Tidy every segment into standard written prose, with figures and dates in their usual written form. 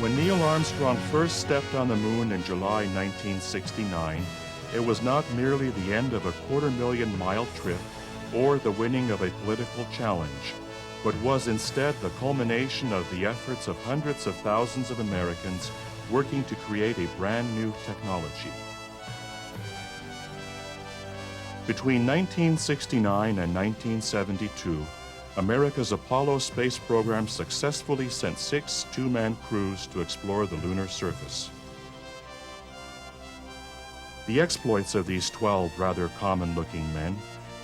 When Neil Armstrong first stepped on the moon in July 1969, it was not merely the end of a quarter-million-mile trip or the winning of a political challenge, but was instead the culmination of the efforts of hundreds of thousands of Americans working to create a brand new technology. Between 1969 and 1972, America's Apollo space program successfully sent 6 two-man crews to explore the lunar surface. The exploits of these 12 rather common-looking men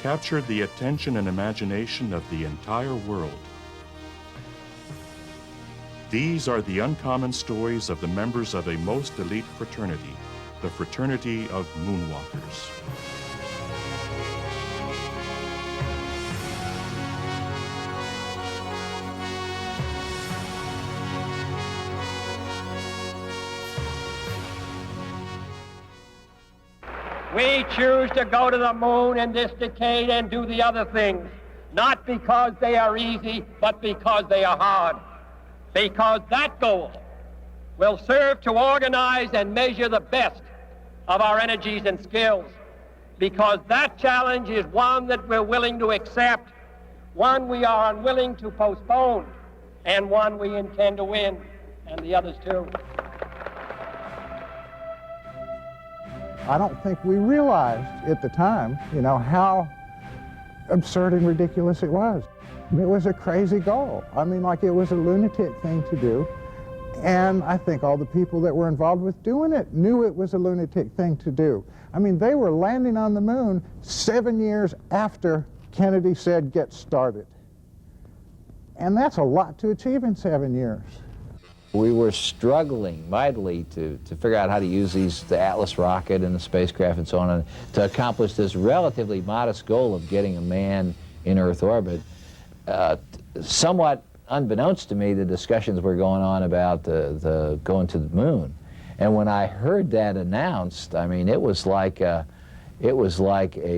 captured the attention and imagination of the entire world. These are the uncommon stories of the members of a most elite fraternity, the fraternity of Moonwalkers. We choose to go to the moon in this decade and do the other things, not because they are easy, but because they are hard. Because that goal will serve to organize and measure the best of our energies and skills. Because that challenge is one that we're willing to accept, one we are unwilling to postpone, and one we intend to win, and the others too. I don't think we realized at the time, how absurd and ridiculous it was. It was a crazy goal. I mean, like, it was a lunatic thing to do. And I think all the people that were involved with doing it knew it was a lunatic thing to do. I mean, they were landing on the moon 7 years after Kennedy said, get started. And that's a lot to achieve in 7 years. We were struggling mightily to figure out how to use the Atlas rocket and the spacecraft and so on, and to accomplish this relatively modest goal of getting a man in Earth orbit. Somewhat unbeknownst to me, the discussions were going on about the going to the moon. And when I heard that announced, I mean, it was like a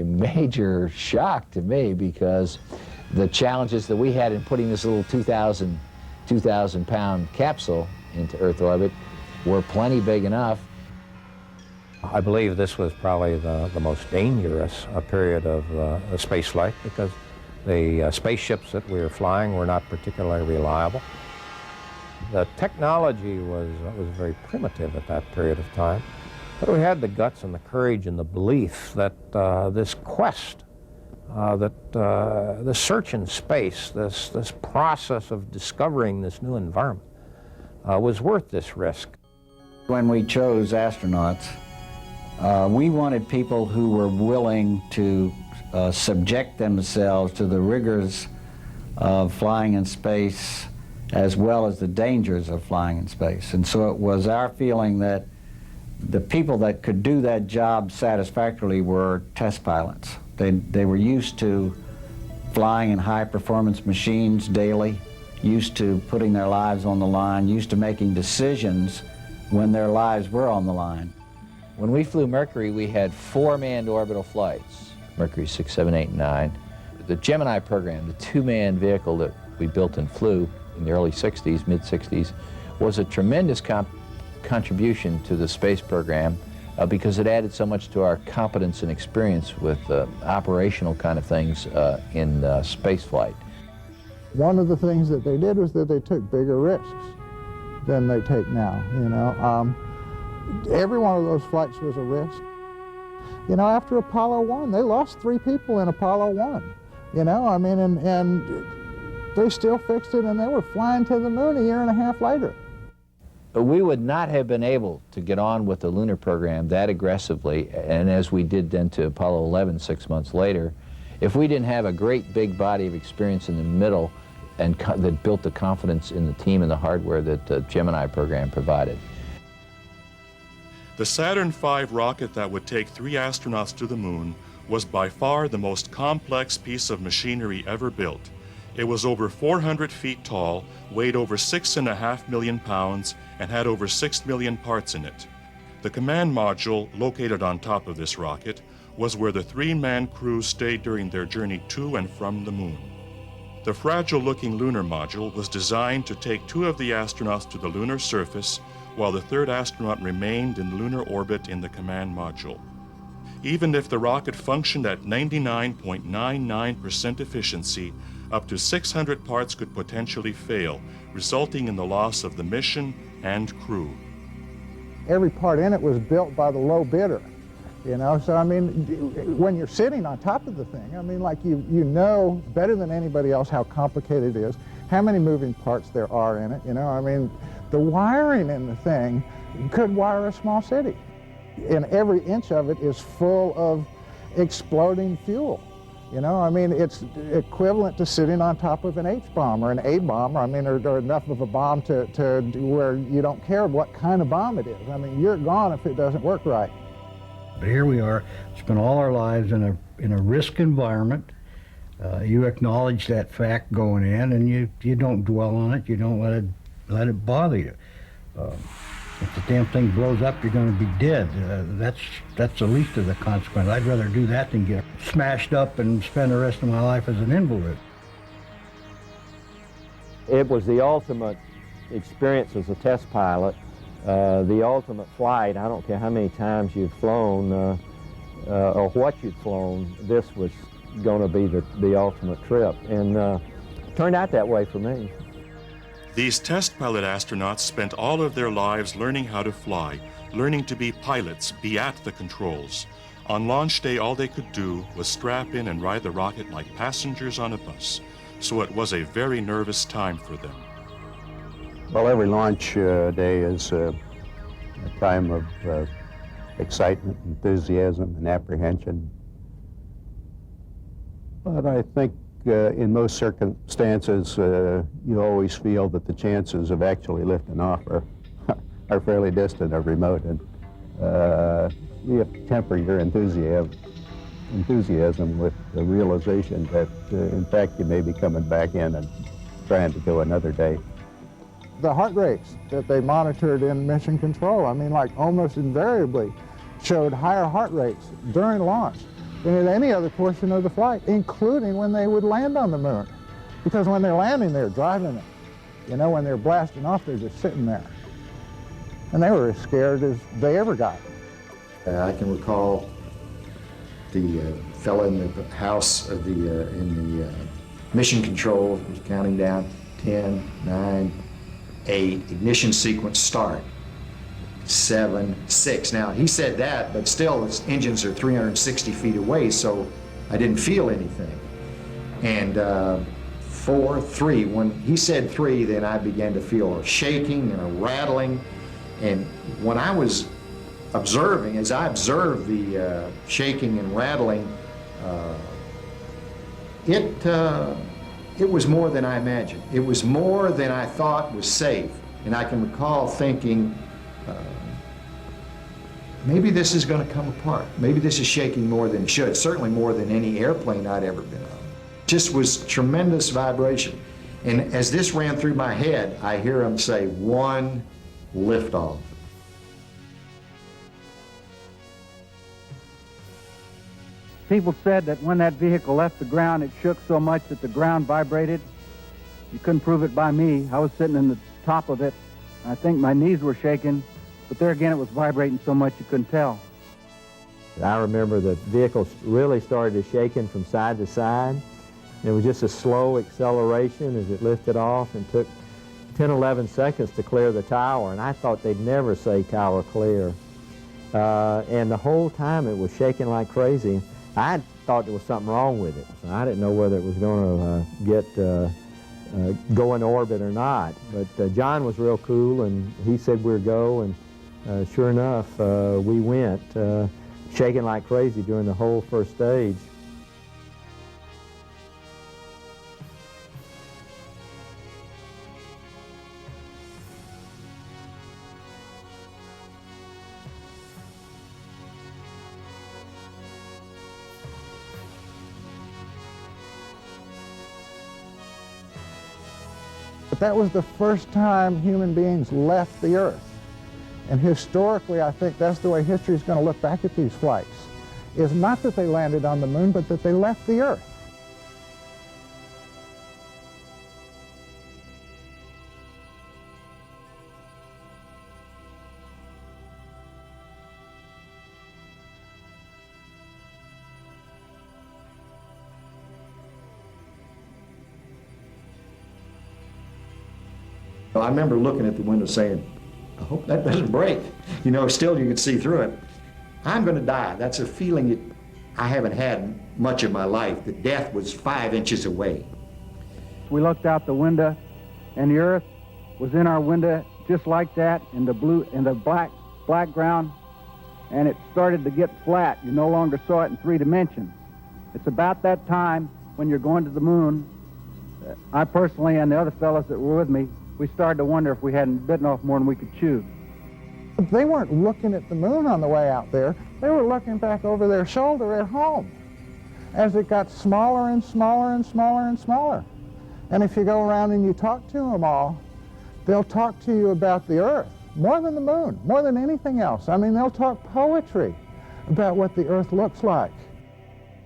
major shock to me, because the challenges that we had in putting this little 2,000-pound capsule into Earth orbit were plenty big enough. I believe this was probably the most dangerous period of space flight, because the spaceships that we were flying were not particularly reliable. The technology was very primitive at that period of time, but we had the guts and the courage and the belief that this quest, the search in space, this process of discovering this new environment was worth this risk. When we chose astronauts, we wanted people who were willing to subject themselves to the rigors of flying in space, as well as the dangers of flying in space. And so it was our feeling that the people that could do that job satisfactorily were test pilots. They were used to flying in high-performance machines daily, used to putting their lives on the line, used to making decisions when their lives were on the line. When we flew Mercury, we had 4 manned orbital flights, Mercury 6, 7, 8, and 9. The Gemini program, the 2-man vehicle that we built and flew in the early 60s, mid-60s, was a tremendous contribution to the space program, because it added so much to our competence and experience with operational kind of things in space flight. One of the things that they did was that they took bigger risks than they take now, Every one of those flights was a risk. After Apollo 1, they lost 3 people in Apollo 1, and they still fixed it, and they were flying to the moon a year and a half later. But we would not have been able to get on with the lunar program that aggressively, and as we did then to Apollo 11 6 months later, if we didn't have a great big body of experience in the middle and that built the confidence in the team and the hardware that the Gemini program provided. The Saturn V rocket that would take 3 astronauts to the moon was by far the most complex piece of machinery ever built. It was over 400 feet tall, weighed over 6.5 million pounds, and had over 6 million parts in it. The command module, located on top of this rocket, was where the 3-man crew stayed during their journey to and from the moon. The fragile-looking lunar module was designed to take 2 of the astronauts to the lunar surface, while the 3rd astronaut remained in lunar orbit in the command module. Even if the rocket functioned at 99.99% efficiency, up to 600 parts could potentially fail, resulting in the loss of the mission and crew. Every part in it was built by the low bidder, you know? So, I mean, when you're sitting on top of the thing, I mean, like you know better than anybody else how complicated it is, how many moving parts there are in it, you know? I mean, the wiring in the thing could wire a small city. And every inch of it is full of exploding fuel. You know, I mean, it's equivalent to sitting on top of an H-bomb or an A-bomb, I mean, or enough of a bomb to where you don't care what kind of bomb it is. I mean, you're gone if it doesn't work right. But here we are, spent all our lives in a risk environment. You acknowledge that fact going in, and you don't dwell on it. You don't let it bother you. If the damn thing blows up, you're going to be dead. That's the least of the consequence. I'd rather do that than get smashed up and spend the rest of my life as an invalid. It was the ultimate experience as a test pilot, the ultimate flight. I don't care how many times you've flown or what you've flown, this was going to be the ultimate trip, and turned out that way for me. These test pilot astronauts spent all of their lives learning how to fly, learning to be pilots, be at the controls. On launch day, all they could do was strap in and ride the rocket like passengers on a bus. So it was a very nervous time for them. Well, every launch day is a time of excitement, enthusiasm, and apprehension. But I think in most circumstances, you always feel that the chances of actually lifting off are fairly distant or remote, and you have to temper your enthusiasm with the realization that, in fact, you may be coming back in and trying to go another day. The heart rates that they monitored in mission control, I mean, like almost invariably showed higher heart rates during launch than at any other portion of the flight, including when they would land on the moon. Because when they're landing, they're driving it. You know, when they're blasting off, they're just sitting there. And they were as scared as they ever got. I can recall the fellow in the house of in the mission control was counting down 10, 9, 8, ignition sequence start. 7, 6. Now, he said that, but still his engines are 360 feet away, so I didn't feel anything. And 4, 3. When he said 3, then I began to feel a shaking and a rattling. And when I was observing, as I observed the shaking and rattling, it was more than I imagined. It was more than I thought was safe. And I can recall thinking, maybe this is going to come apart. Maybe this is shaking more than it should, certainly more than any airplane I'd ever been on. Just was tremendous vibration. And as this ran through my head, I hear him say, 1, liftoff. People said that when that vehicle left the ground, it shook so much that the ground vibrated. You couldn't prove it by me. I was sitting in the top of it. I think my knees were shaking. But there again, it was vibrating so much you couldn't tell. I remember the vehicle really started shaking from side to side. It was just a slow acceleration as it lifted off and took 10, 11 seconds to clear the tower. And I thought they'd never say tower clear. And the whole time it was shaking like crazy. I thought there was something wrong with it. So I didn't know whether it was going to go in orbit or not. But John was real cool, and he said we'd go, and sure enough, we went, shaking like crazy during the whole first stage. But that was the first time human beings left the Earth. And historically, I think that's the way history is going to look back at these flights, is not that they landed on the moon, but that they left the Earth. I remember looking at the window saying, I hope that doesn't break. You know, still you could see through it. I'm going to die. That's a feeling that I haven't had much of my life, that death was 5 inches away. We looked out the window, and the earth was in our window just like that, in the black ground, and it started to get flat. You no longer saw it in 3 dimensions. It's about that time when you're going to the moon, I personally and the other fellows that were with me, we started to wonder if we hadn't bitten off more than we could chew. They weren't looking at the moon on the way out there. They were looking back over their shoulder at home as it got smaller and smaller and smaller and smaller. And if you go around and you talk to them all, they'll talk to you about the earth more than the moon, more than anything else. I mean, they'll talk poetry about what the earth looks like.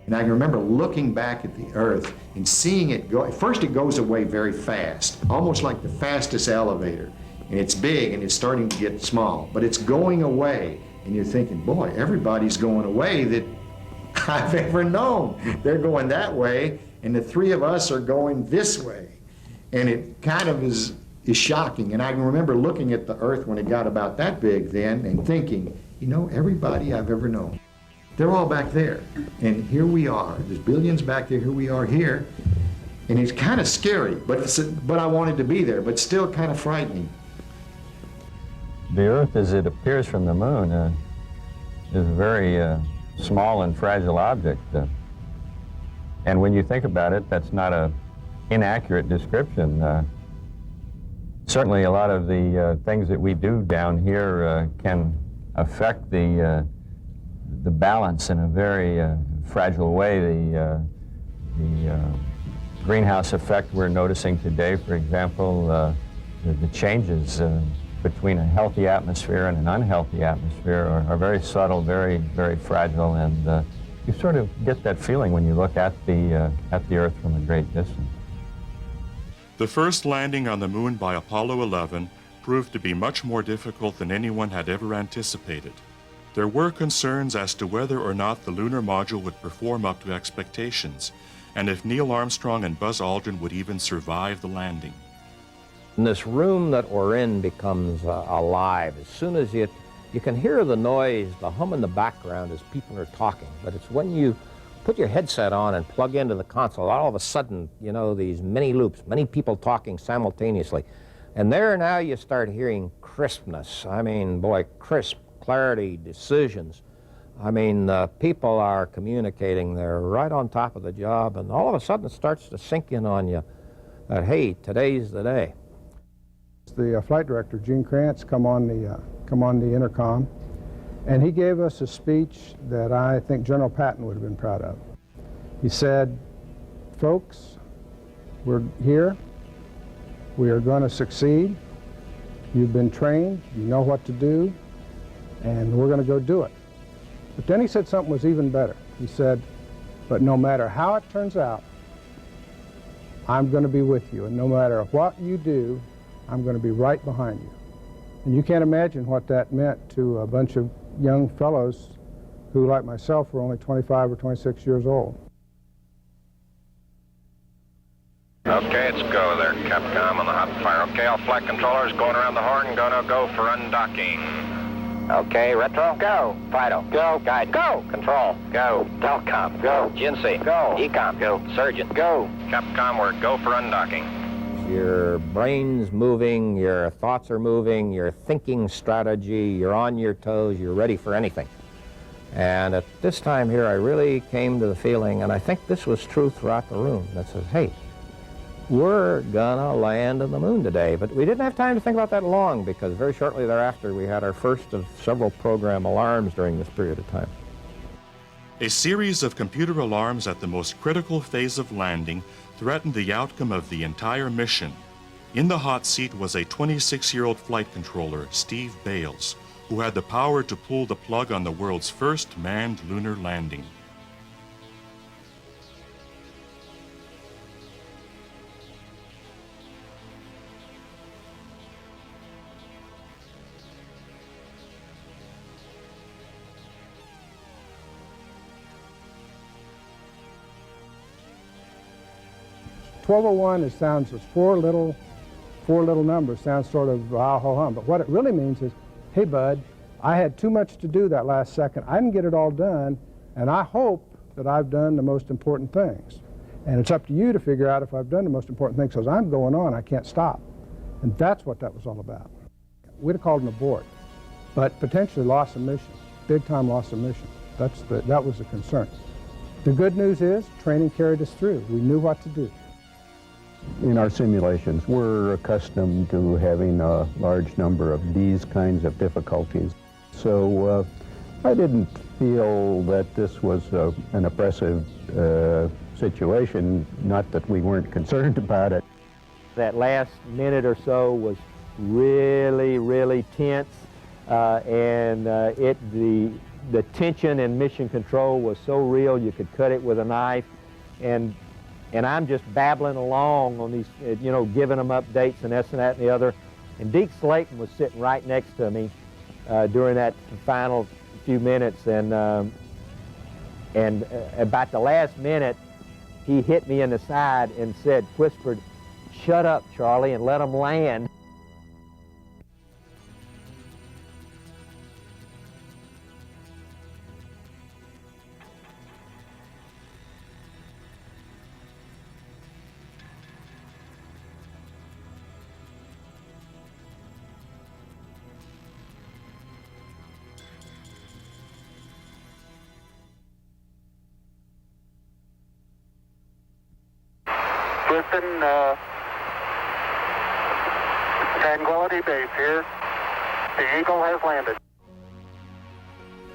And I can remember looking back at the earth and seeing it go. At first it goes away very fast, almost like the fastest elevator. And it's big and it's starting to get small, but it's going away. And you're thinking, boy, everybody's going away that I've ever known. They're going that way, and the 3 of us are going this way. And it kind of is shocking. And I can remember looking at the earth when it got about that big then and thinking, you know, everybody I've ever known, they're all back there. And here we are. There's billions back there. Here we are here. And it's kind of scary, but I wanted to be there, but still kind of frightening. The Earth, as it appears from the moon, is a very small and fragile object. And when you think about it, that's not an inaccurate description. Certainly a lot of the things that we do down here can affect the balance in a very fragile way. The greenhouse effect we're noticing today, for example, the changes between a healthy atmosphere and an unhealthy atmosphere are very subtle, very, very fragile, and you sort of get that feeling when you look at the Earth from a great distance. The first landing on the moon by Apollo 11 proved to be much more difficult than anyone had ever anticipated. There were concerns as to whether or not the lunar module would perform up to expectations, and if Neil Armstrong and Buzz Aldrin would even survive the landing. And this room that we're in becomes alive. As soon as you can hear the noise, the hum in the background as people are talking, but it's when you put your headset on and plug into the console, all of a sudden, you know, these many loops, many people talking simultaneously. And there now you start hearing crispness. I mean, boy, crisp, clarity, decisions. I mean, people are communicating. They're right on top of the job, and all of a sudden it starts to sink in on you that, hey, today's the day. The flight director, Gene Kranz, come on the intercom, and he gave us a speech that I think General Patton would have been proud of. He said, folks, we're here. We are going to succeed. You've been trained. You know what to do, and we're going to go do it. But then he said something was even better. He said, but no matter how it turns out, I'm going to be with you, and no matter what you do, I'm going to be right behind you. And you can't imagine what that meant to a bunch of young fellows who, like myself, were only 25 or 26 years old. Okay, it's go there, Capcom on the hot fire. Okay, all flight controllers going around the horn, gonna go for undocking. Okay, retro, go. Fido, go. Guide, go. Control, go. Telcom, go. GNC, go. Ecom, go. Surgeon, go. Capcom, we're go for undocking. Your brain's moving, your thoughts are moving, you're thinking strategy, you're on your toes, you're ready for anything. And at this time here, I really came to the feeling, and I think this was true throughout the room, that says, hey, we're gonna land on the moon today. But we didn't have time to think about that long, because very shortly thereafter, we had our first of several program alarms during this period of time. A series of computer alarms at the most critical phase of landing threatened the outcome of the entire mission. In the hot seat was a 26-year-old flight controller, Steve Bales, who had the power to pull the plug on the world's first manned lunar landing. .1201 sounds as 4 little four little numbers sounds sort of ho-hum, but what it really means is, hey bud, I had too much to do that last second. I didn't get it all done, and I hope that I've done the most important things. And it's up to you to figure out if I've done the most important things, because I'm going on, I can't stop. And that's what that was all about. We'd have called an abort, but potentially loss of mission, big time loss of mission. That was the concern. The good news is training carried us through. We knew what to do. In our simulations, we're accustomed to having a large number of these kinds of difficulties. So I didn't feel that this was an oppressive situation, not that we weren't concerned about it. That last minute or so was really, really tense, and the tension in mission control was so real you could cut it with a knife, and I'm just babbling along on these, giving them updates and this and that and the other, and Deke Slayton was sitting right next to me during that final few minutes, and about the last minute, he hit me in the side and whispered, "Shut up, Charlie, and let them land." Listen, Tranquility Base here. The Eagle has landed.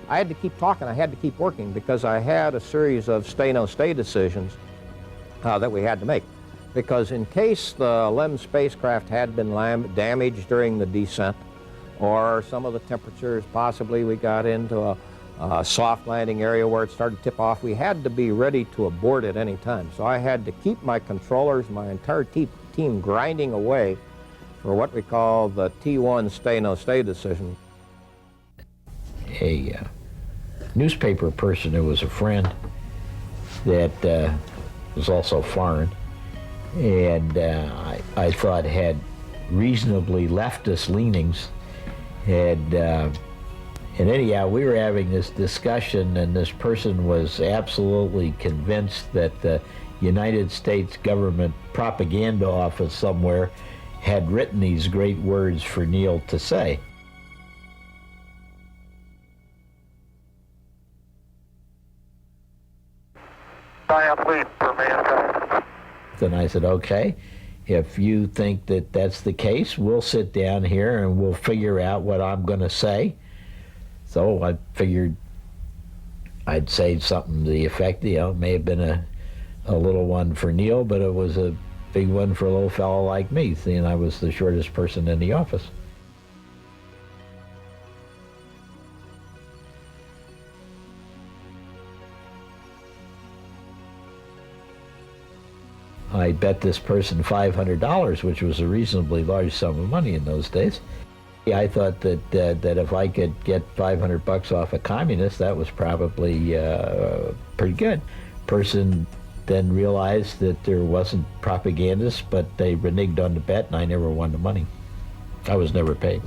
I had to keep talking, I had to keep working, because I had a series of stay-no-stay decisions that we had to make. Because in case the LEM spacecraft had been damaged during the descent, or some of the temperatures, possibly we got into a soft landing area where it started to tip off, we had to be ready to abort at any time. So I had to keep my controllers, my entire team grinding away for what we call the T1 stay-no-stay decision. A newspaper person who was a friend that was also foreign, and I thought had reasonably leftist leanings, and anyhow, we were having this discussion, and this person was absolutely convinced that the United States government propaganda office somewhere had written these great words for Neil to say. Diathlete for mankind. Then I said, okay, if you think that that's the case, we'll sit down here and we'll figure out what I'm going to say. So I figured I'd say something to the effect, it may have been a little one for Neil, but it was a big one for a little fellow like me, seeing I was the shortest person in the office. I bet this person $500, which was a reasonably large sum of money in those days. I thought that if I could get $500 off a communist, that was probably pretty good. Person then realized that there wasn't propagandists, but they reneged on the bet, and I never won the money. I was never paid.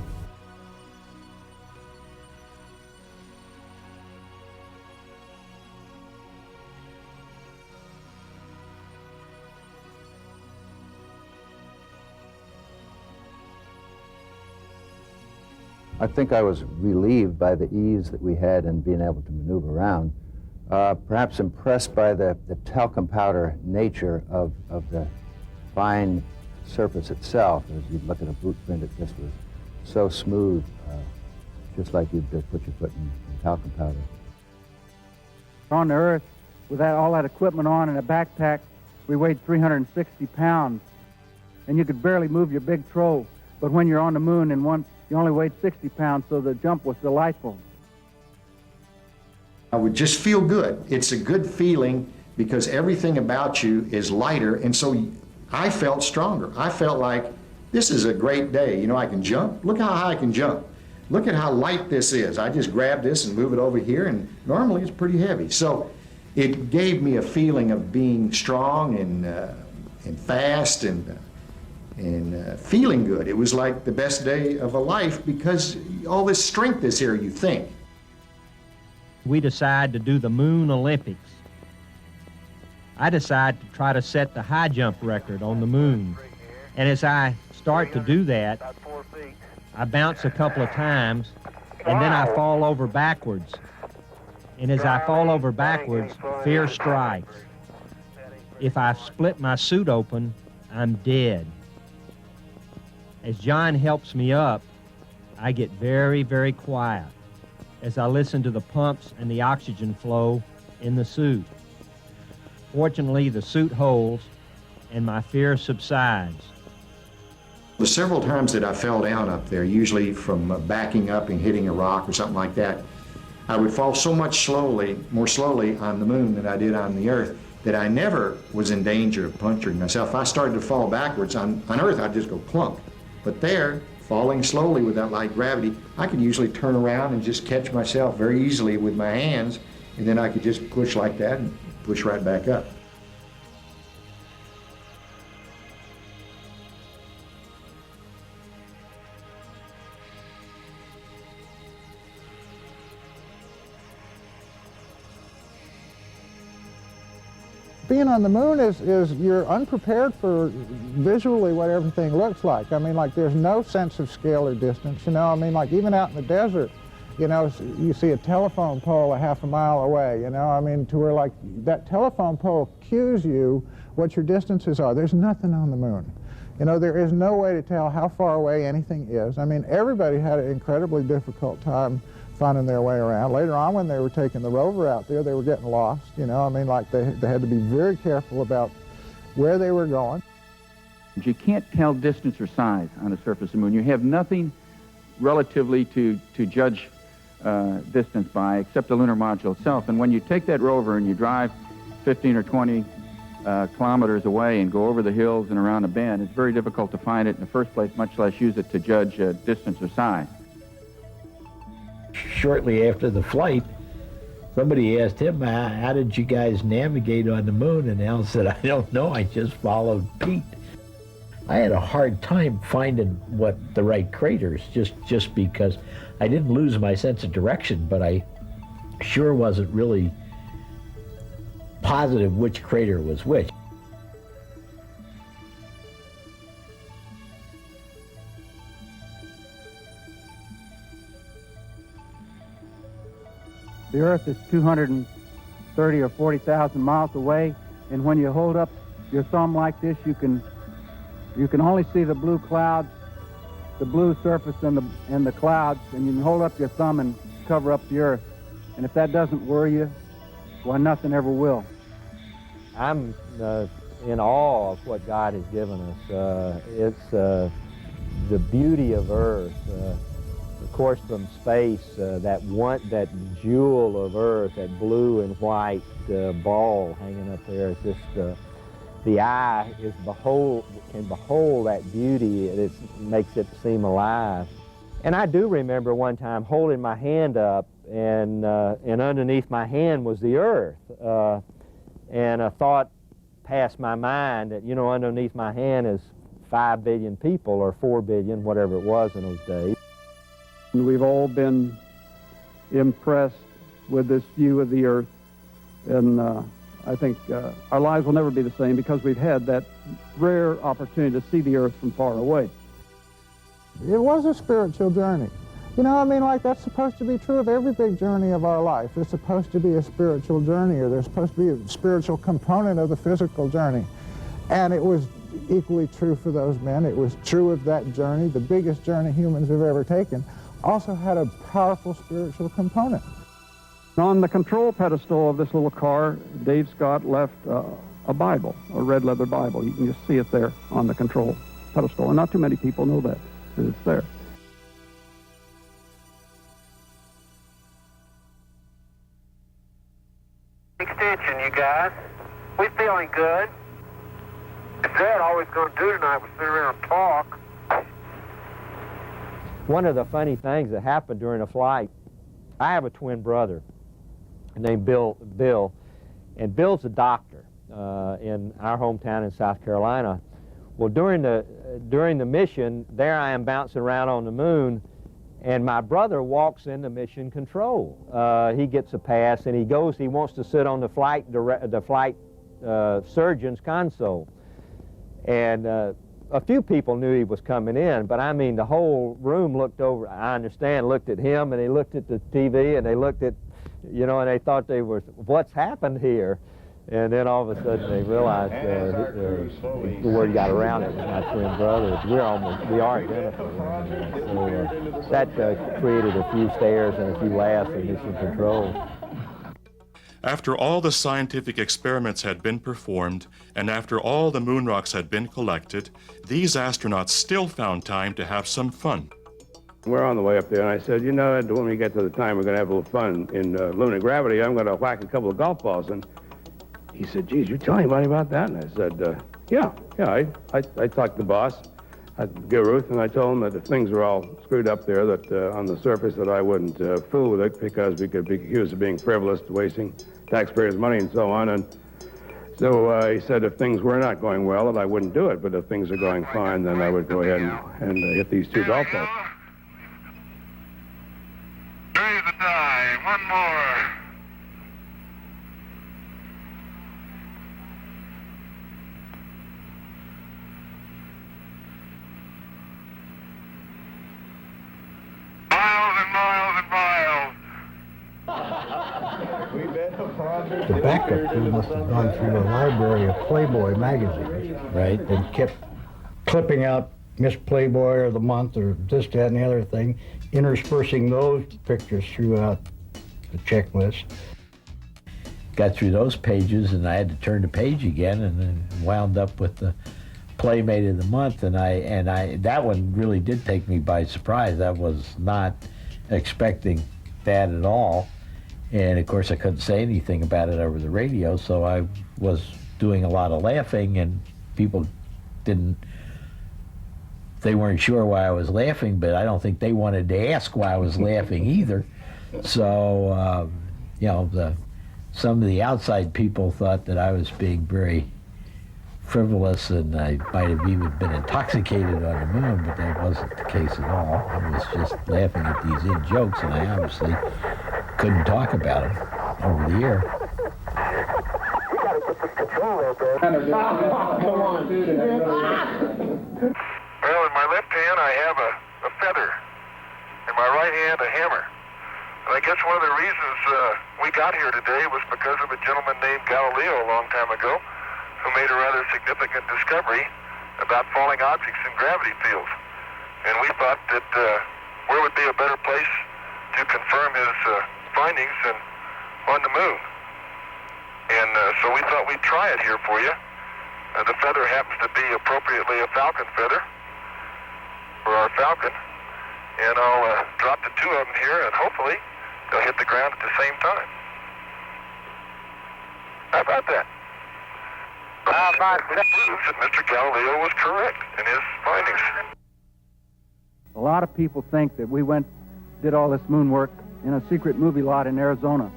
I think I was relieved by the ease that we had in being able to maneuver around. Perhaps impressed by the talcum powder nature of the fine surface itself. As you look at a boot print, it just was so smooth, just like you'd put your foot in talcum powder. On the Earth, with all that equipment on and a backpack, we weighed 360 pounds, and you could barely move your big troll. But when you're on the moon you only weighed 60 pounds, so the jump was delightful. I would just feel good. It's a good feeling because everything about you is lighter, and so I felt stronger. I felt like this is a great day. I can jump. Look how high I can jump. Look at how light this is. I just grab this and move it over here, and normally it's pretty heavy. So it gave me a feeling of being strong and fast, and and feeling good. It was like the best day of a life because all this strength is here, you think. We decide to do the Moon Olympics. I decide to try to set the high jump record on the moon. And as I start to do that, I bounce a couple of times, and then I fall over backwards. And as I fall over backwards, fear strikes. If I split my suit open, I'm dead. As John helps me up, I get very, very quiet as I listen to the pumps and the oxygen flow in the suit. Fortunately, the suit holds, and my fear subsides. The several times that I fell down up there, usually from backing up and hitting a rock or something like that, I would fall so much more slowly on the moon than I did on the Earth, that I never was in danger of puncturing myself. If I started to fall backwards on Earth, I'd just go plunk. But there, falling slowly with that light gravity, I could usually turn around and just catch myself very easily with my hands, and then I could just push like that and push right back up. Being on the moon is you're unprepared for visually what everything looks like. I mean, like, there's no sense of scale or distance, you know. I mean, like, even out in the desert, you know, you see a telephone pole a half a mile away, you know. I mean, to where, like, that telephone pole cues you what your distances are. There's nothing on the moon. You know, there is no way to tell how far away anything is. I mean, everybody had an incredibly difficult time finding their way around. Later on, when they were taking the rover out there, they were getting lost, you know. I mean, like, they had to be very careful about where they were going. You can't tell distance or size on the surface of the moon. You have nothing relatively to judge distance by except the lunar module itself. And when you take that rover and you drive 15 or 20 kilometers away and go over the hills and around a bend, it's very difficult to find it in the first place, much less use it to judge distance or size. Shortly after the flight, somebody asked him, how did you guys navigate on the moon? And Al said, I don't know, I just followed Pete. I had a hard time finding what the right craters, just because I didn't lose my sense of direction, but I sure wasn't really positive which crater was which. The Earth is 230 or 40,000 miles away, and when you hold up your thumb like this, you can only see the blue clouds, the blue surface and the clouds, and you can hold up your thumb and cover up the Earth. And if that doesn't worry you, well, nothing ever will. I'm in awe of what God has given us. It's the beauty of Earth. Of course, from space, that jewel of Earth, that blue and white ball hanging up there, it's just the eye can behold that beauty. It makes it seem alive. And I do remember one time holding my hand up, and underneath my hand was the Earth, and a thought passed my mind that, you know, underneath my hand is 5 billion people, or 4 billion, whatever it was in those days. And we've all been impressed with this view of the Earth, and I think our lives will never be the same because we've had that rare opportunity to see the Earth from far away. It was a spiritual journey. You know, I mean, like, that's supposed to be true of every big journey of our life. There's supposed to be a spiritual journey, or there's supposed to be a spiritual component of the physical journey. And it was equally true for those men. It was true of that journey. The biggest journey humans have ever taken also had a powerful spiritual component. On the control pedestal of this little car, Dave Scott left a Bible, a red leather Bible. You can just see it there on the control pedestal, and not too many people know that it's there. Extension, you guys. We feeling good. If that all we're going to do tonight was sit around and talk. One of the funny things that happened during a flight, I have a twin brother named Bill, and Bill's a doctor in our hometown in South Carolina. Well, during the mission, there I am bouncing around on the moon, and my brother walks into mission control. He gets a pass, and he wants to sit on the flight surgeon's console. And a few people knew he was coming in, but I mean, the whole room looked over, I understand, looked at him, and they looked at the TV, and they looked at, you know, and they thought they were, what's happened here? And then all of a sudden they realized the word got around, it was my twin brother. We are identical. So that created a few stares and a few laughs in mission control. After all the scientific experiments had been performed, and after all the moon rocks had been collected, these astronauts still found time to have some fun. We're on the way up there, and I said, you know, when we get to the time we're going to have a little fun in lunar gravity, I'm going to whack a couple of golf balls. And he said, geez, you tell anybody about that? And I said, yeah, I talked to the boss at Giruth, and I told him that if things were all screwed up there, that on the surface, that I wouldn't fool with it, because we could be accused of being frivolous, wasting taxpayers' money and so on. And so he said if things were not going well, that I wouldn't do it, but if things are going fine, then I would go ahead and hit these two golf balls. Raise the die, one more. The backup crew must have gone through a library of Playboy magazines, right, and kept clipping out Miss Playboy or the month or this, that, and the other thing, interspersing those pictures throughout the checklist. Got through those pages, and I had to turn the page again, and then wound up with the Playmate of the Month, and I that one really did take me by surprise. I was not expecting that at all. And of course I couldn't say anything about it over the radio, so I was doing a lot of laughing, and people they weren't sure why I was laughing, but I don't think they wanted to ask why I was laughing either. So, you know, some of the outside people thought that I was being very frivolous, and I might have even been intoxicated on the moon, but that wasn't the case at all. I was just laughing at these in-jokes, and I obviously couldn't talk about it over the air. You gotta get this control there, bro. Come on, dude. Well, in my left hand I have a feather. In my right hand a hammer. And I guess one of the reasons we got here today was because of a gentleman named Galileo a long time ago, who made a rather significant discovery about falling objects in gravity fields. And we thought that where would be a better place to confirm his findings than on the moon. And so we thought we'd try it here for you. The feather happens to be appropriately a falcon feather for our falcon. And I'll drop the two of them here, and hopefully they'll hit the ground at the same time. How about that? Proves that Mr. Galileo was correct in his findings. A lot of people think that we did all this moon work in a secret movie lot in Arizona.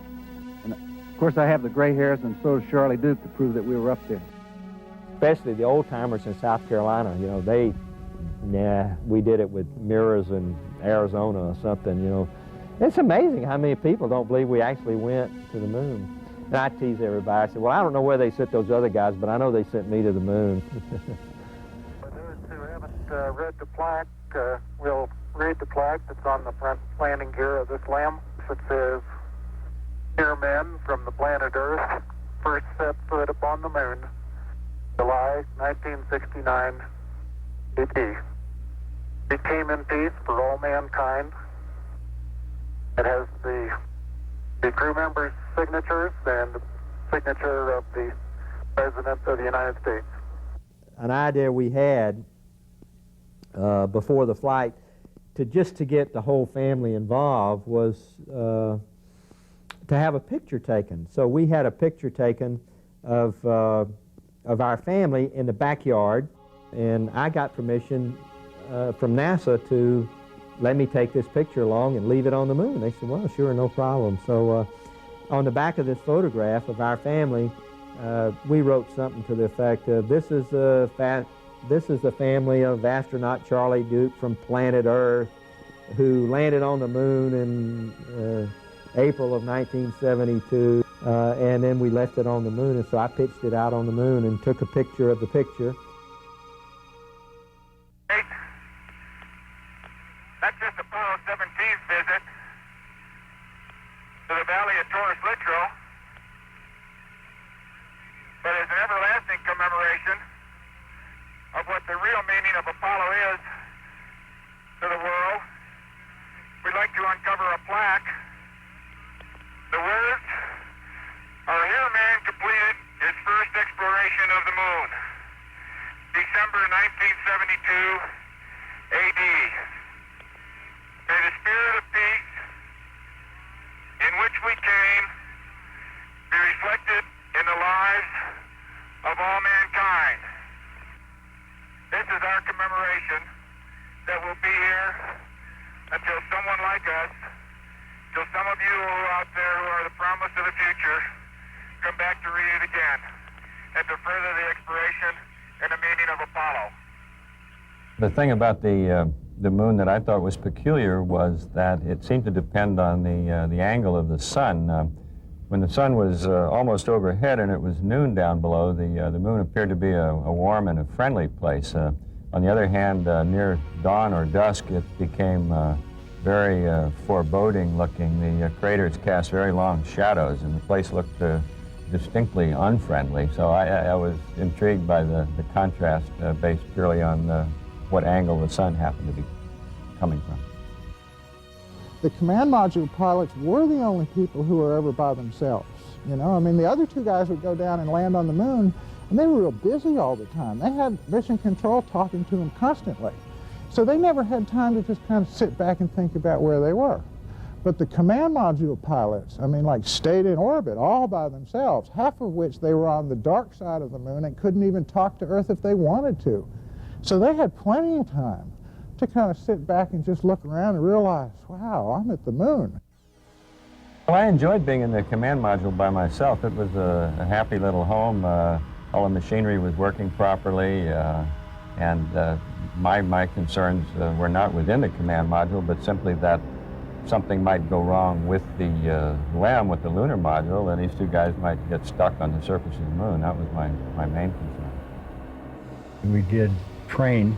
And of course I have the gray hairs, and so does Charlie Duke, to prove that we were up there. Especially the old-timers in South Carolina, you know, we did it with mirrors in Arizona or something, you know. It's amazing how many people don't believe we actually went to the moon. And I tease everybody. I say, well, I don't know where they sent those other guys, but I know they sent me to the moon. For those who haven't read the plaque, we'll read the plaque that's on the front landing gear of this LEM. It says, "Dear men from the planet Earth, first set foot upon the moon, July 1969 AD. It came in peace for all mankind." It has the crew members' signatures and the signature of the President of the United States. An idea we had before the flight to get the whole family involved was to have a picture taken. So we had a picture taken of our family in the backyard, and I got permission from NASA to let me take this picture along and leave it on the moon. They said, well, sure, no problem. So on the back of this photograph of our family, we wrote something to the effect of, this is This is the family of astronaut Charlie Duke from planet Earth, who landed on the moon in April of 1972, and then we left it on the moon, and so I pitched it out on the moon and took a picture of the picture. That's just Apollo 17's visit to the Valley of Torres Litro, but as an everlasting commemoration of what the real meaning of Apollo is to the world, we'd like to uncover a plaque. The words are, "Here man completed his first exploration of the moon, December 1972 AD. May the spirit of peace in which we came be reflected in the lives of all mankind." This is our commemoration that will be here until someone like us, till some of you who are out there who are the promise of the future, come back to read it again and to further the exploration and the meaning of Apollo. The thing about the moon that I thought was peculiar was that it seemed to depend on the angle of the sun. When the sun was almost overhead and it was noon down below, the moon appeared to be a warm and a friendly place. On the other hand, near dawn or dusk, it became very foreboding looking. The craters cast very long shadows, and the place looked distinctly unfriendly. So I was intrigued by the contrast based purely on what angle the sun happened to be coming from. The command module pilots were the only people who were ever by themselves. You know, I mean, the other two guys would go down and land on the moon, and they were real busy all the time. They had mission control talking to them constantly. So they never had time to just kind of sit back and think about where they were. But the command module pilots, I mean, like, stayed in orbit all by themselves, half of which they were on the dark side of the moon and couldn't even talk to Earth if they wanted to. So they had plenty of time to kind of sit back and just look around and realize, wow, I'm at the moon. Well, I enjoyed being in the command module by myself. It was a happy little home. All the machinery was working properly, and my concerns were not within the command module, but simply that something might go wrong with the LEM, with the lunar module, and these two guys might get stuck on the surface of the moon. That was my main concern. We did train,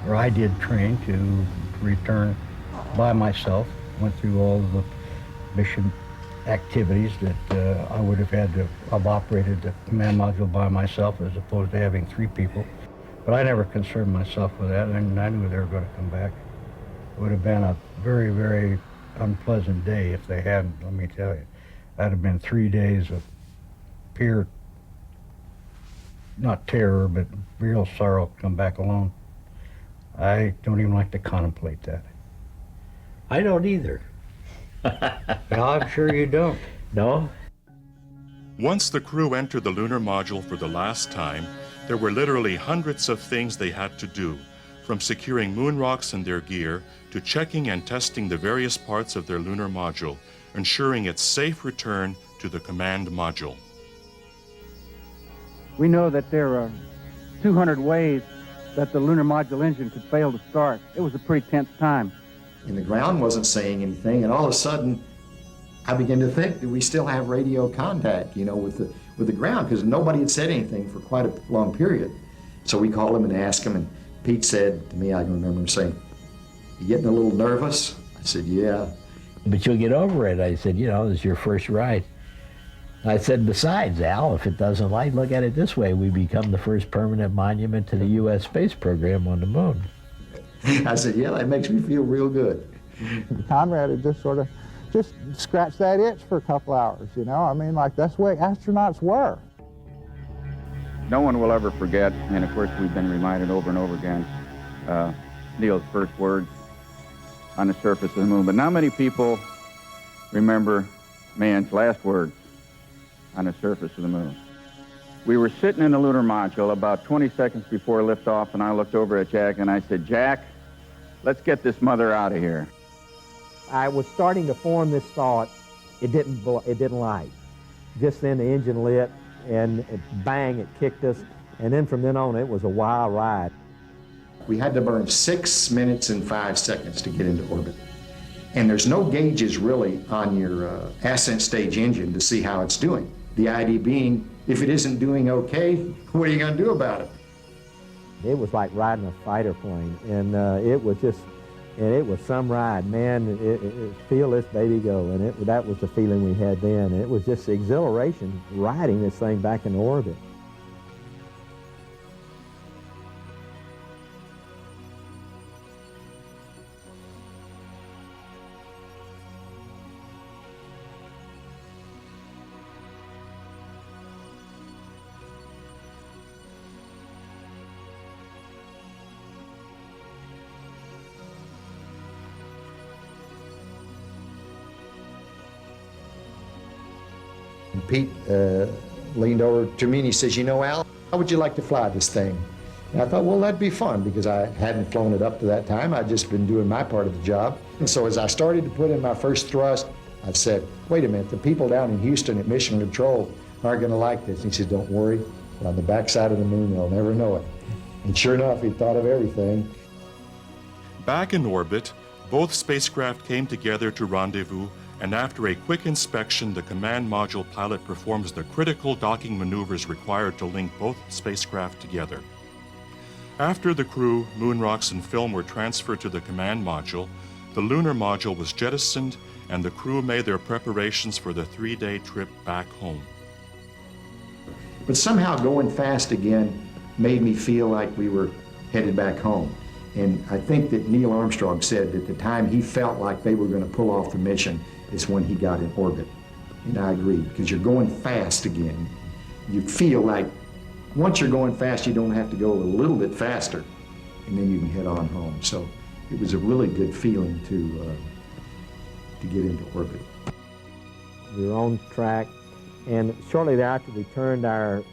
or I did train to return by myself. Went through all of the mission activities that I would have had to have operated the command module by myself as opposed to having three people. But I never concerned myself with that, and I knew they were going to come back. It would have been a very, very unpleasant day if they hadn't, let me tell you. That'd have been 3 days of pure, not terror, but real sorrow to come back alone. I don't even like to contemplate that. I don't either. Well, I'm sure you don't. No? Once the crew entered the lunar module for the last time, there were literally hundreds of things they had to do, from securing moon rocks in their gear to checking and testing the various parts of their lunar module, ensuring its safe return to the command module. We know that there are 200 ways that the lunar module engine could fail to start. It was a pretty tense time. And the ground wasn't saying anything, and all of a sudden, I began to think that we still have radio contact, you know, with the ground, because nobody had said anything for quite a long period. So we called him and asked him, and Pete said to me, I can remember him saying, "You getting a little nervous?" I said, "Yeah." "But you'll get over it." I said, "You know, this is your first ride." I said, "Besides, Al, if it doesn't light, look at it this way. We become the first permanent monument to the U.S. space program on the moon." I said, "Yeah, that makes me feel real good." Conrad had just sort of scratched that itch for a couple hours, you know? I mean, like, that's the way astronauts were. No one will ever forget, and of course we've been reminded over and over again, Neil's first words on the surface of the moon. But not many people remember man's last words on the surface of the moon. We were sitting in the lunar module about 20 seconds before liftoff, and I looked over at Jack and I said, "Jack, let's get this mother out of here." I was starting to form this thought. It didn't light. Just then the engine lit, and bang, it kicked us, And then from then on, it was a wild ride. We had to burn 6 minutes and 5 seconds to get into orbit. And there's no gauges really on your ascent stage engine to see how it's doing. The idea being, if it isn't doing okay, what are you going to do about it? It was like riding a fighter plane, and it was some ride. Man, feel this baby go, and that was the feeling we had then. And it was just exhilaration riding this thing back in orbit. And Pete leaned over to me and he says, you know, Al, how would you like to fly this thing? And I thought, well, that'd be fun because I hadn't flown it up to that time. I'd just been doing my part of the job. And so as I started to put in my first thrust, I said, wait a minute, the people down in Houston at Mission Control aren't going to like this. And he said, don't worry, we're on the backside of the moon, they'll never know it. And sure enough, he thought of everything. Back in orbit, both spacecraft came together to rendezvous, and after a quick inspection, the command module pilot performs the critical docking maneuvers required to link both spacecraft together. After the crew, moon rocks, and film were transferred to the command module, the lunar module was jettisoned, and the crew made their preparations for the 3-day trip back home. But somehow going fast again made me feel like we were headed back home. And I think that Neil Armstrong said that the time he felt like they were going to pull off the mission is when he got in orbit. And I agree, because you're going fast again. You feel like once you're going fast, you don't have to go a little bit faster, and then you can head on home. So it was a really good feeling to get into orbit. We were on track, and shortly thereafter we turned our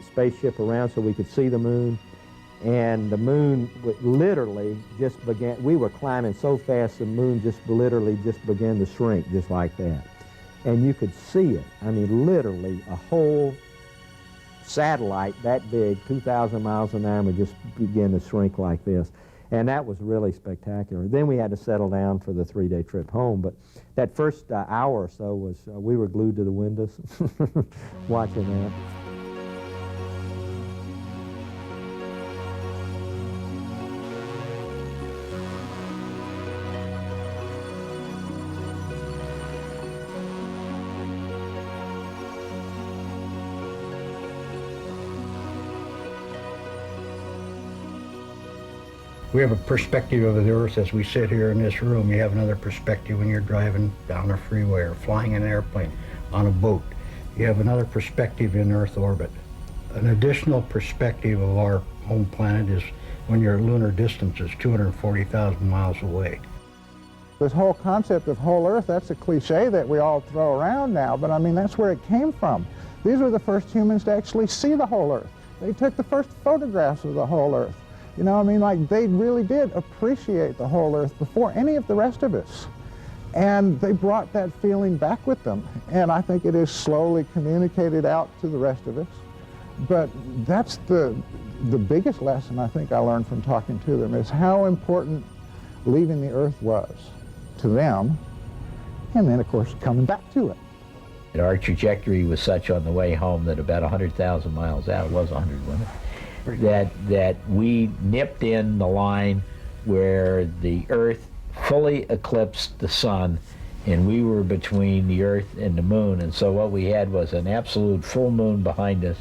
spaceship around so we could see the moon. And the moon literally just began, we were climbing so fast the moon just literally just began to shrink just like that. And you could see it. I mean, literally a whole satellite that big, 2,000 miles in diameter, just began to shrink like this. And that was really spectacular. Then we had to settle down for the 3-day trip home. But that first hour or so was, we were glued to the windows watching that. We have a perspective of the Earth as we sit here in this room. You have another perspective when you're driving down a freeway or flying an airplane, on a boat. You have another perspective in Earth orbit. An additional perspective of our home planet is when your lunar distance is 240,000 miles away. This whole concept of whole Earth, that's a cliche that we all throw around now, but I mean, that's where it came from. These were the first humans to actually see the whole Earth. They took the first photographs of the whole Earth. You know, I mean, like, they really did appreciate the whole Earth before any of the rest of us. And they brought that feeling back with them. And I think it is slowly communicated out to the rest of us. But that's the biggest lesson I think I learned from talking to them, is how important leaving the Earth was to them, and then, of course, coming back to it. Our trajectory was such on the way home that about 100,000 miles out, it was 100, wasn't it? That we nipped in the line where the Earth fully eclipsed the sun, and we were between the Earth and the moon. And so what we had was an absolute full moon behind us,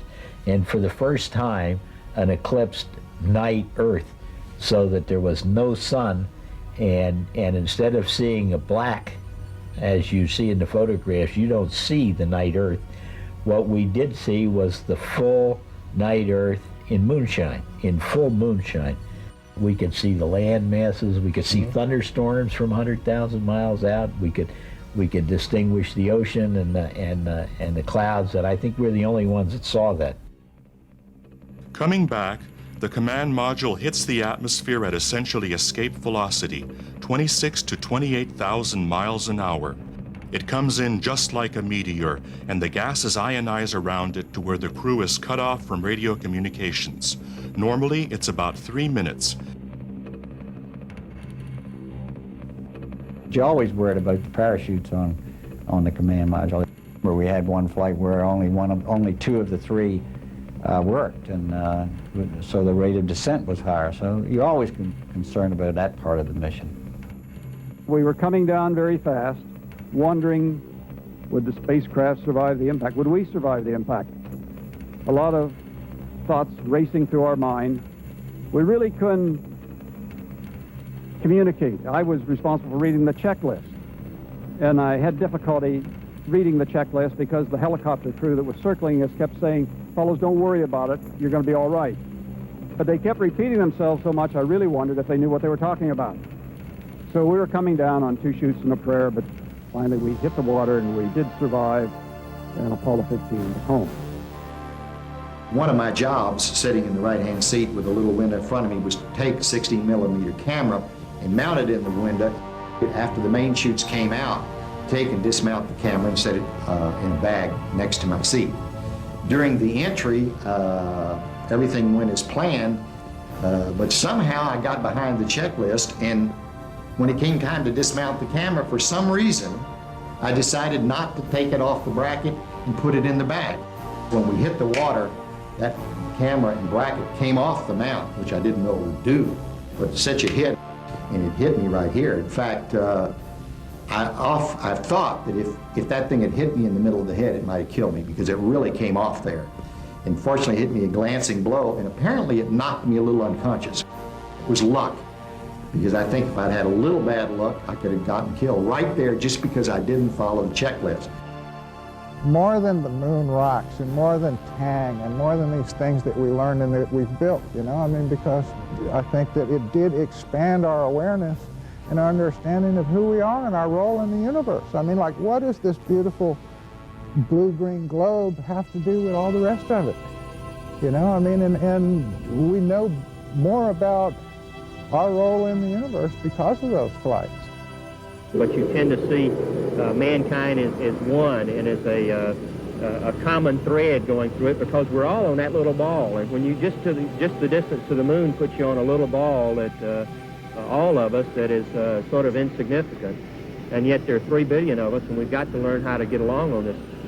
and for the first time an eclipsed night Earth, so that there was no sun, and instead of seeing a black as you see in the photographs, you don't see the night Earth. What we did see was the full night Earth in moonshine, in full moonshine. We could see the land masses, we could see thunderstorms from 100,000 miles out, we could distinguish the ocean and the clouds, and I think we're the only ones that saw that. Coming back, the command module hits the atmosphere at essentially escape velocity, 26 to 28,000 miles an hour. It comes in just like a meteor, and the gases ionize around it to where the crew is cut off from radio communications. Normally, it's about 3 minutes. You always worried about the parachutes on the command module. Where we had one flight where only two of the three worked, and so the rate of descent was higher. So you're always concerned about that part of the mission. We were coming down very fast, wondering, would the spacecraft survive the impact? Would we survive the impact? A lot of thoughts racing through our mind. We really couldn't communicate. I was responsible for reading the checklist, and I had difficulty reading the checklist because the helicopter crew that was circling us kept saying, fellows, don't worry about it, you're going to be all right. But they kept repeating themselves so much, I really wondered if they knew what they were talking about. So we were coming down on 2 chutes and a prayer, but finally we hit the water and we did survive, and Apollo 15 was home. One of my jobs, sitting in the right-hand seat with a little window in front of me, was to take a 16mm camera and mount it in the window. After the main chutes came out, take and dismount the camera and set it in a bag next to my seat. During the entry, everything went as planned, but somehow I got behind the checklist, and when it came time to dismount the camera, for some reason, I decided not to take it off the bracket and put it in the bag. When we hit the water, that camera and bracket came off the mount, which I didn't know it would do, but such a hit, and it hit me right here. In fact, I thought that if that thing had hit me in the middle of the head, it might have killed me, because it really came off there. And fortunately, it hit me a glancing blow, and apparently it knocked me a little unconscious. It was luck, because I think if I'd had a little bad luck, I could have gotten killed right there just because I didn't follow the checklist. More than the moon rocks, and more than Tang, and more than these things that we learned and that we've built, you know? I mean, because I think that it did expand our awareness and our understanding of who we are and our role in the universe. I mean, like, what does this beautiful blue-green globe have to do with all the rest of it? You know, I mean, and we know more about our role in the universe because of those flights. But you tend to see mankind as one and as a common thread going through it, because we're all on that little ball. And when you just the distance to the moon puts you on a little ball that all of us that is sort of insignificant, and yet there are 3 billion of us, and we've got to learn how to get along on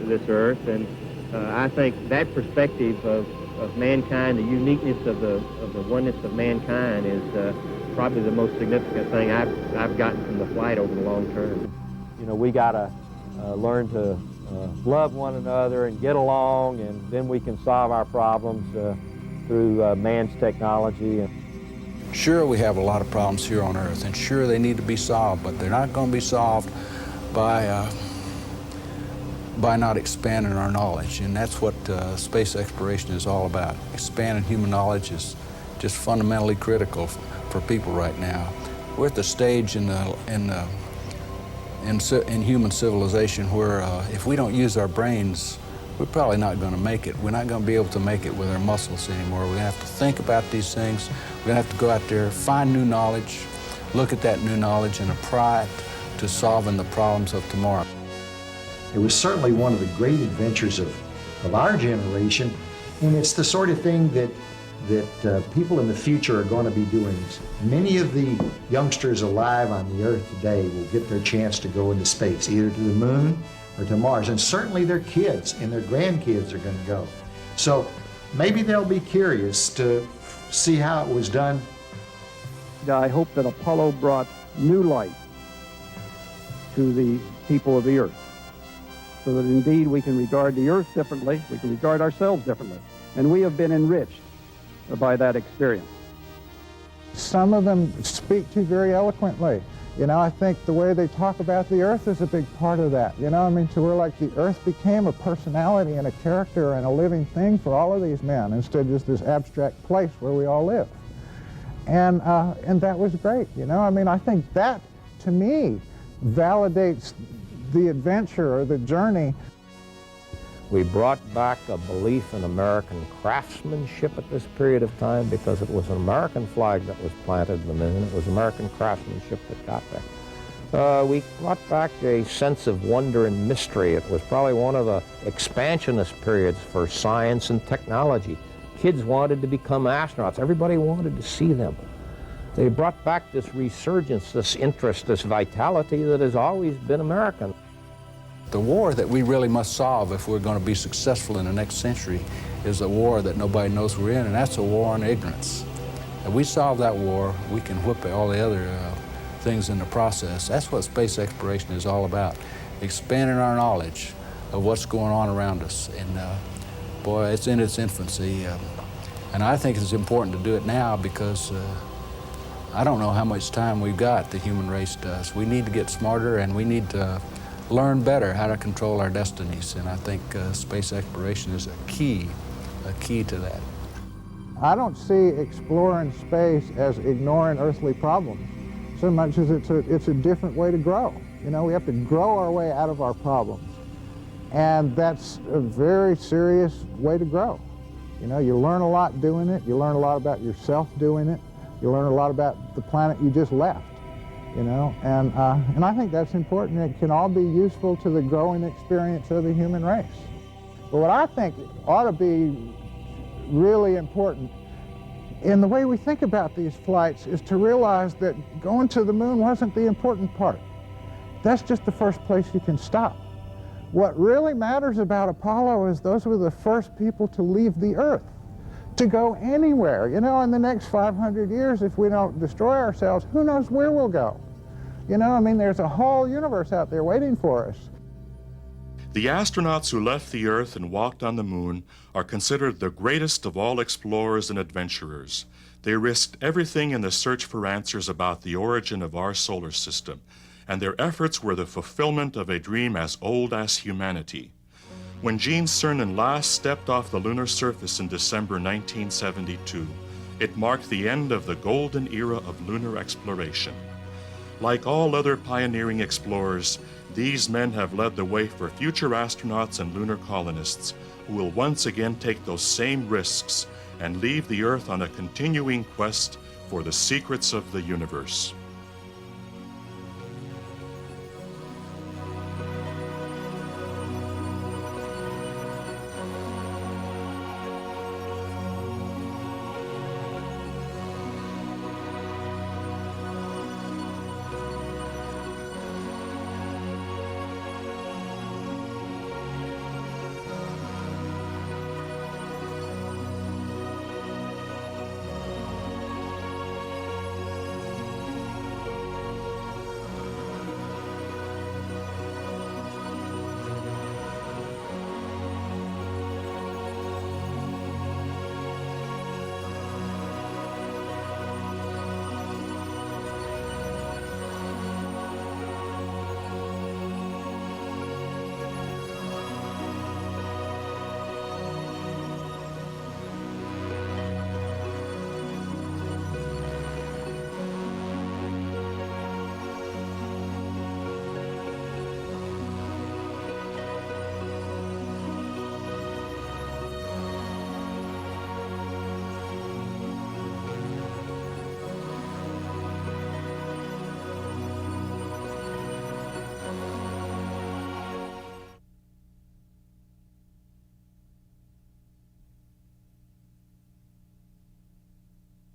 this earth. And I think that perspective of mankind, the uniqueness of the oneness of mankind, is probably the most significant thing I've gotten from the flight over the long term. You know, we gotta learn to love one another and get along, and then we can solve our problems through man's technology. Sure, we have a lot of problems here on Earth, and sure, they need to be solved, but they're not going to be solved by not expanding our knowledge, and that's what space exploration is all about. Expanding human knowledge is just fundamentally critical for people right now. We're at the stage in human civilization where if we don't use our brains, we're probably not going to make it. We're not going to be able to make it with our muscles anymore. We're going to have to think about these things. We're going to have to go out there, find new knowledge, look at that new knowledge, and apply it to solving the problems of tomorrow. It was certainly one of the great adventures of our generation, and it's the sort of thing that people in the future are going to be doing. Many of the youngsters alive on the Earth today will get their chance to go into space, either to the moon or to Mars, and certainly their kids and their grandkids are going to go. So maybe they'll be curious to see how it was done. I hope that Apollo brought new light to the people of the Earth, so that indeed we can regard the Earth differently, we can regard ourselves differently, and we have been enriched by that experience. Some of them speak to very eloquently. You know, I think the way they talk about the Earth is a big part of that. You know, I mean, to where like the Earth became a personality and a character and a living thing for all of these men, instead of just this abstract place where we all live. And that was great, you know. I mean, I think that, to me, validates the adventure or the journey. We brought back a belief in American craftsmanship at this period of time, because it was an American flag that was planted in the moon. It was American craftsmanship that got there. We brought back a sense of wonder and mystery. It was probably one of the expansionist periods for science and technology. Kids wanted to become astronauts. Everybody wanted to see them. They brought back this resurgence, this interest, this vitality that has always been American. The war that we really must solve if we're going to be successful in the next century is a war that nobody knows we're in, and that's a war on ignorance. If we solve that war, we can whip all the other things in the process. That's what space exploration is all about, expanding our knowledge of what's going on around us. And boy, it's in its infancy. And I think it's important to do it now because I don't know how much time we've got, the human race does. We need to get smarter and we need to learn better how to control our destinies. And I think space exploration is a key to that. I don't see exploring space as ignoring earthly problems so much as it's a different way to grow. You know, we have to grow our way out of our problems. And that's a very serious way to grow. You know, you learn a lot doing it. You learn a lot about yourself doing it. You learn a lot about the planet you just left, you know. And I think that's important. It can all be useful to the growing experience of the human race. But what I think ought to be really important in the way we think about these flights is to realize that going to the moon wasn't the important part. That's just the first place you can stop. What really matters about Apollo is those were the first people to leave the Earth, to go anywhere. You know, in the next 500 years, if we don't destroy ourselves, who knows where we'll go? You know, I mean, there's a whole universe out there waiting for us. The astronauts who left the Earth and walked on the moon are considered the greatest of all explorers and adventurers. They risked everything in the search for answers about the origin of our solar system, and their efforts were the fulfillment of a dream as old as humanity. When Gene Cernan last stepped off the lunar surface in December 1972, it marked the end of the golden era of lunar exploration. Like all other pioneering explorers, these men have led the way for future astronauts and lunar colonists who will once again take those same risks and leave the Earth on a continuing quest for the secrets of the universe.